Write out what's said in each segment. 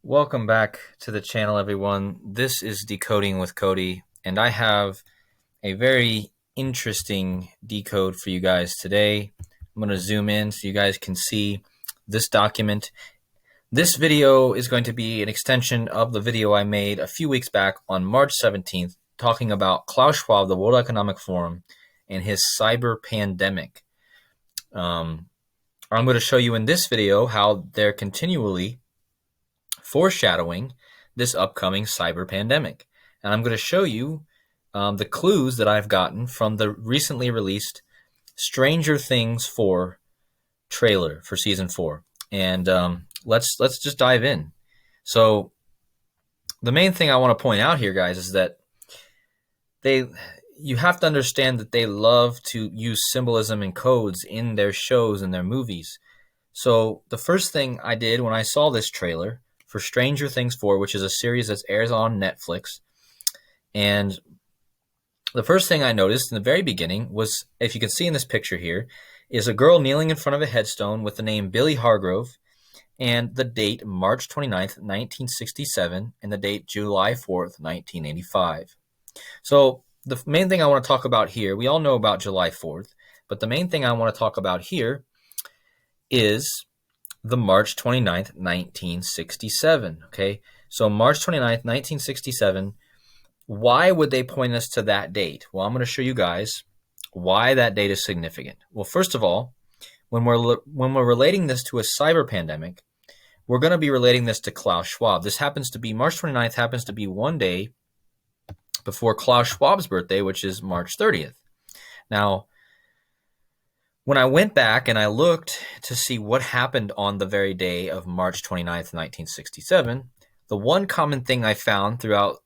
Welcome back to the channel, everyone. This is Decoding with Cody, and I have a very interesting decode for you guys today. I'm going to zoom in so you guys can see this document. This video is going to be an extension of the video I made a few weeks back on March 17th, talking about Klaus Schwab, the World Economic Forum, and his cyber pandemic. I'm going to show you in this video how they're continually foreshadowing this upcoming cyber pandemic. And I'm going to show you the clues that I've gotten from the recently released Stranger Things 4 trailer for season 4. And let's just dive in. So the main thing I want to point out here, guys, is that you have to understand that they love to use symbolism and codes in their shows and their movies. So the first thing I did when I saw this trailer for Stranger Things 4, which is a series that airs on Netflix, and the first thing I noticed in the very beginning was, if you can see in this picture here, is a girl kneeling in front of a headstone with the name Billy Hargrove and the date March 29th, 1967, and the date July 4th, 1985. So the main thing I want to talk about here, we all know about July 4th, but the main thing I want to talk about here is the March 29th, 1967, okay? So March 29th, 1967, why would they point us to that date? Well, I'm going to show you guys why that date is significant. Well, first of all, when we're relating this to a cyber pandemic, we're going to be relating this to Klaus Schwab. This happens to be, March 29th happens to be one day before Klaus Schwab's birthday, which is March 30th. Now, when I went back and I looked to see what happened on the very day of March 29th, 1967, the one common thing I found throughout,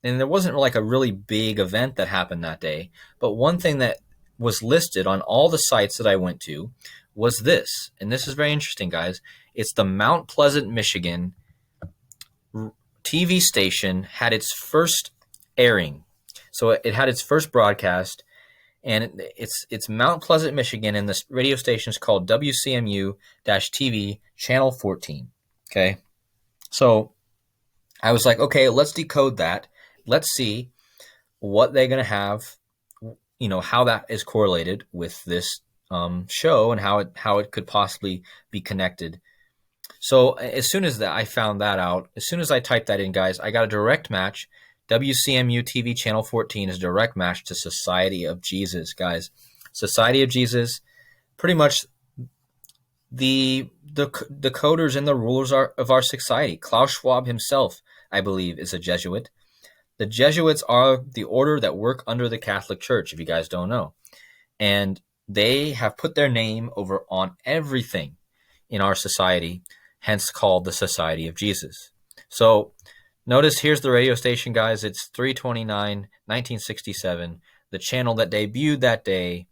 and there wasn't like a really big event that happened that day, but one thing that was listed on all the sites that I went to was this, and this is very interesting, guys. It's the Mount Pleasant, Michigan TV station had its first airing. So it had its first broadcast, and it's Mount Pleasant, Michigan, and this radio station is called WCMU-TV Channel 14. Okay, so I was like, okay, let's decode that. Let's see what they're going to have, how that is correlated with this show and how it could possibly be connected. So as soon as I found that out, as soon as I typed that in, guys, I got a direct match. WCMU TV Channel 14 is a direct match to Society of Jesus, guys. Society of Jesus, pretty much the decoders and the rulers of our society. Klaus Schwab himself, I believe, is a Jesuit. The Jesuits are the order that work under the Catholic Church, if you guys don't know. And they have put their name over on everything in our society, hence called the Society of Jesus. So notice here's the radio station, guys. It's 3/29/1967, the channel that debuted that day,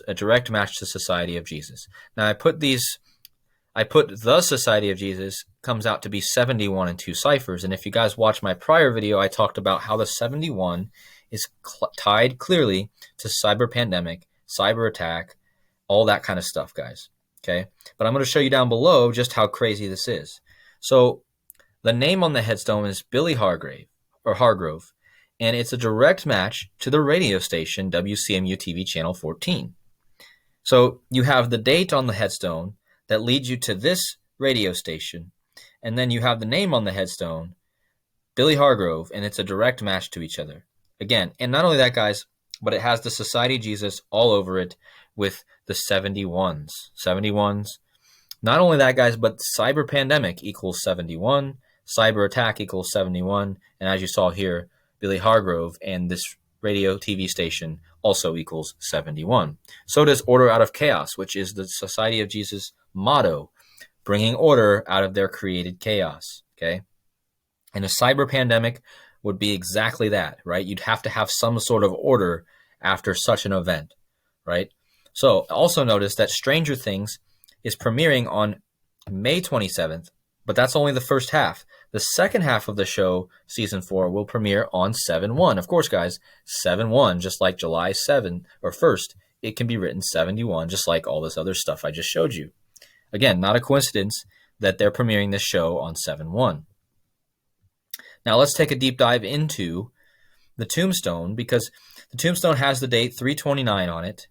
a direct match to Society of Jesus. Now I put the Society of Jesus comes out to be 71 and 2 ciphers. And if you guys watch my prior video, I talked about how the 71 is tied clearly to cyber pandemic, cyber attack, all that kind of stuff, guys. Okay, but I'm going to show you down below just how crazy this is. So the name on the headstone is Billy Hargrove, and it's a direct match to the radio station WCMU TV Channel 14. So you have the date on the headstone that leads you to this radio station, and then you have the name on the headstone, Billy Hargrove, and it's a direct match to each other. Again, and not only that, guys, but it has the Society of Jesus all over it with the 71s. 71s. Not only that, guys, but cyber pandemic equals 71. Cyber attack equals 71, and as you saw here, Billy Hargrove and this radio TV station also equals 71. So does order out of chaos, which is the Society of Jesus motto, bringing order out of their created chaos, okay? And a cyber pandemic would be exactly that, right? You'd have to have some sort of order after such an event, right? So also notice that Stranger Things is premiering on May 27th, but that's only the first half. The second half of the show, season 4, will premiere on 7/1. Of course, guys, 7/1, just like July 7 or 1st, it can be written 71, just like all this other stuff I just showed you. Again, not a coincidence. that they're premiering this show on 7/1. Now let's take a deep dive into the tombstone, because the tombstone has the date 329 on it.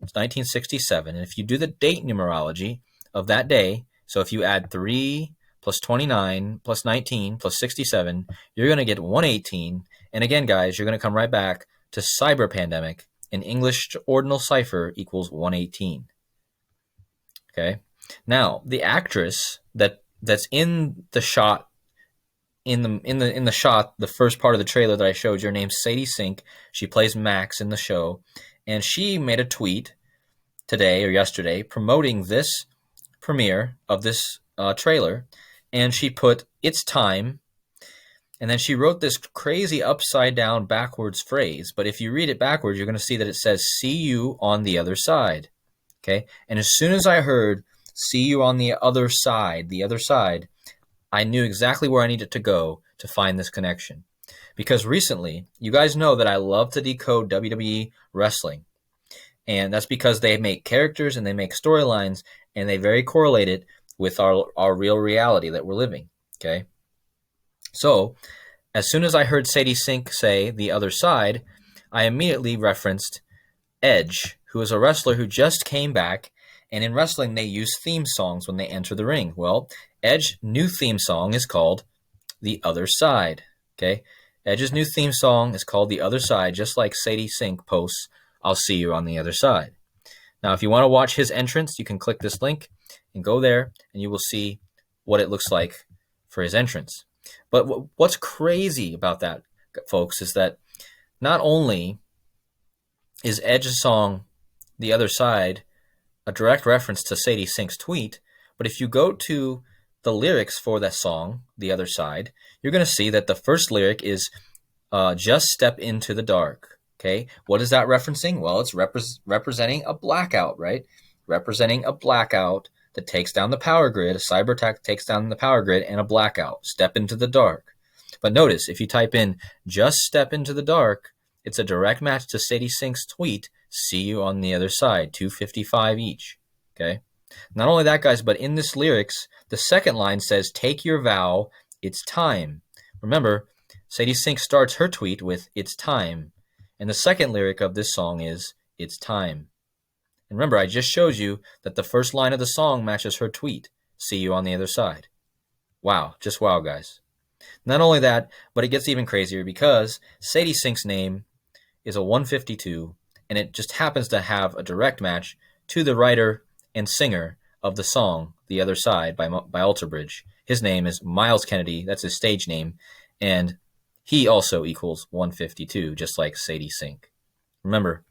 It's 1967. And if you do the date numerology of that day, so if you add 3 plus 29 plus 19 plus 67, you're going to get 118. And again, guys, you're going to come right back to cyber pandemic, and English ordinal cipher equals 118. Okay. Now, the actress that's in the shot, in the shot, the first part of the trailer that I showed you, her name's Sadie Sink. She plays Max in the show, and she made a tweet today or yesterday promoting this premiere of this trailer, and she put "It's time," and then she wrote this crazy upside down backwards phrase. But if you read it backwards, you're going to see that it says "See you on the other side." Okay, and as soon as I heard "See you on the other side," I knew exactly where I needed to go to find this connection. Because recently, you guys know that I love to decode WWE wrestling. And that's because they make characters and they make storylines, and they very correlate it with our real reality that we're living. Okay? So, as soon as I heard Sadie Sink say "the other side," I immediately referenced Edge, who is a wrestler who just came back. And in wrestling, they use theme songs when they enter the ring. Well, Edge's new theme song is called "The Other Side." Okay? Edge's new theme song is called "The Other Side," just like Sadie Sink posts, "I'll see you on the other side." Now, if you want to watch his entrance, you can click this link and go there, and you will see what it looks like for his entrance. But what's crazy about that, folks, is that not only is Edge's song "The Other Side" a direct reference to Sadie Sink's tweet, but if you go to the lyrics for that song, "The Other Side," you're going to see that the first lyric is "just step into the dark." Okay, what is that referencing? Well, it's representing a blackout, right? Representing a blackout that takes down the power grid. A cyber attack takes down the power grid, and a blackout. Step into the dark. But notice, if you type in "just step into the dark," it's a direct match to Sadie Sink's tweet, "See you on the other side," 255 each. Okay. Not only that, guys, but in this lyrics, the second line says, "Take your vow, it's time." Remember, Sadie Sink starts her tweet with "It's time." And the second lyric of this song is "It's time." And remember, I just showed you that the first line of the song matches her tweet, "See you on the other side." Wow. Just wow, guys. Not only that, but it gets even crazier because Sadie Sink's name is a 152, and it just happens to have a direct match to the writer and singer of the song "The Other Side" by Alter Bridge. His name is Miles Kennedy. That's his stage name. And he also equals 152, just like Sadie Sink. Remember,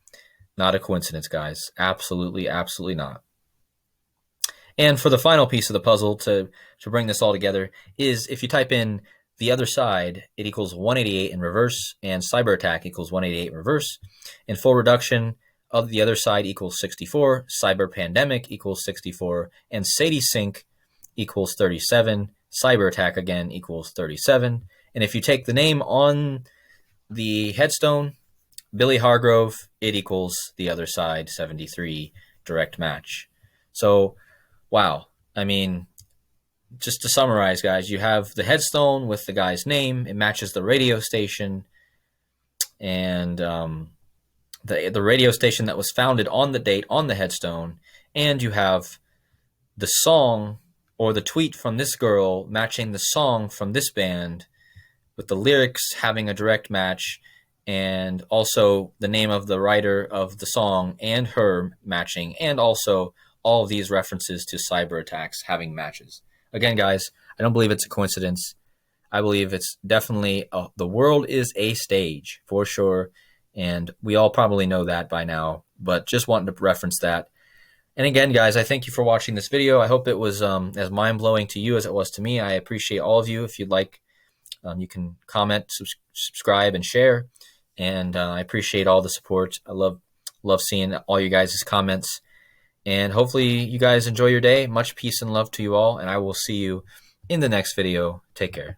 not a coincidence, guys. Absolutely, absolutely not. And for the final piece of the puzzle to bring this all together is if you type in "the other side," it equals 188 in reverse, and cyber attack equals 188 in reverse. In full reduction, of the other side equals 64, cyber pandemic equals 64, and Sadie Sink equals 37, cyber attack again equals 37. And if you take the name on the headstone, Billy Hargrove, it equals the other side, 73, direct match. So, wow. I mean, just to summarize, guys, you have the headstone with the guy's name. It matches the radio station, and the radio station that was founded on the date on the headstone. And you have the song or the tweet from this girl matching the song from this band, with the lyrics having a direct match, and also the name of the writer of the song and her matching, and also all of these references to cyber attacks having matches. Again, guys, I don't believe it's a coincidence. I believe it's definitely the world is a stage for sure, and we all probably know that by now, but just wanted to reference that. And again, guys, I thank you for watching this video. I hope it was as mind-blowing to you as it was to me. I appreciate all of you. If you'd like, you can comment, subscribe, and share. And I appreciate all the support. I love seeing all you guys' comments. And hopefully you guys enjoy your day. Much peace and love to you all. And I will see you in the next video. Take care.